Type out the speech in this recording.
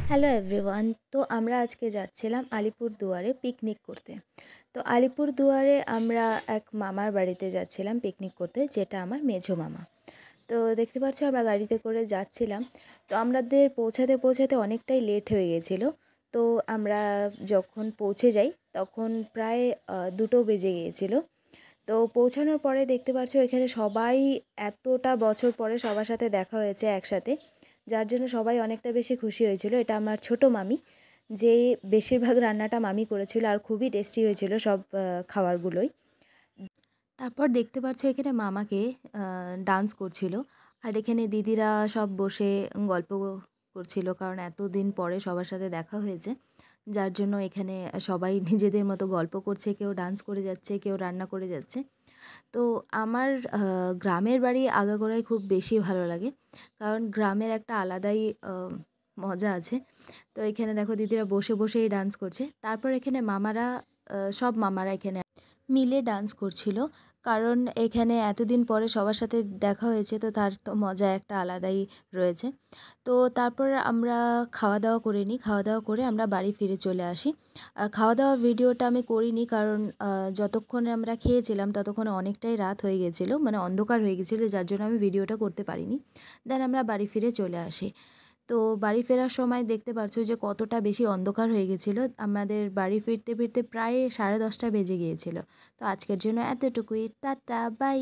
Hello everyone. তো আমরা আজকে যাচ্ছিলাম আলিপুরদুয়ারে পিকনিক করতে। তো আলিপুরদুয়ারে আমরা এক মামার বাড়িতে যাচ্ছিলাম পিকনিক করতে, যেটা আমার মেঝো মামা। তো দেখতে পাচ্ছ আমরা গাড়িতে করে যাচ্ছিলাম। তো আমাদের পৌঁছাতে পৌঁছাতে অনেকটাই লেট হয়ে গেছিলো। তো আমরা যখন পৌঁছে যাই তখন প্রায় 2টো বেজে গিয়েছিলো। তো পৌঁছানোর পরে দেখতে পাচ্ছ এখানে সবাই, এতটা বছর পরে সবার সাথে দেখা হয়েছে একসাথে, যার জন্য সবাই অনেকটা বেশি খুশি হয়েছিল। এটা আমার ছোট মামি, যে বেশিরভাগ রান্নাটা মামি করেছিল আর খুবই টেস্টি হয়েছিল সব খাবারগুলোই। তারপর দেখতে পাচ্ছ এখানে মামাকে ডান্স করছিল, আর এখানে দিদিরা সব বসে গল্প করছিল, কারণ এতদিন পরে সবার সাথে দেখা হয়েছে, যার জন্য এখানে সবাই নিজেদের মতো গল্প করছে, কেউ ডান্স করে যাচ্ছে, কেউ রান্না করে যাচ্ছে। তো আমার গ্রামের বাড়ি আগাগোড়াই খুব বেশি ভালো লাগে, কারণ গ্রামের একটা আলাদাই মজা আছে। তো এখানে দেখো দিদিরা বসে বসেই ডান্স করছে। তারপর এখানে মামারা, সব মামারা এখানে মিলে ডান্স করছিল, কারণ এখানে এতদিন পরে সবার সাথে দেখা হয়েছে, তো তার তো মজা একটা আলাদাই রয়েছে। তো তারপর আমরা খাওয়া দাওয়া করে নিই, খাওয়া দাওয়া করে আমরা বাড়ি ফিরে চলে আসি। খাওয়া দাওয়ার ভিডিওটা আমি করিনি, কারণ যতক্ষণে আমরা খেয়েছিলাম ততক্ষণে অনেকটাই রাত হয়ে গেছিলো, মানে অন্ধকার হয়ে গেছিলো, যার জন্য আমি ভিডিওটা করতে পারিনি। দেন আমরা বাড়ি ফিরে চলে আসি। তো বাড়ি ফেরার সময় দেখতে পাচ্ছ যে কতটা বেশি অন্ধকার হয়ে গেছিলো। আমাদের বাড়ি ফিরতে ফিরতে প্রায় 10:30 বেজে গিয়েছিল। তো আজকের জন্য এতটুকুই। Tata, by.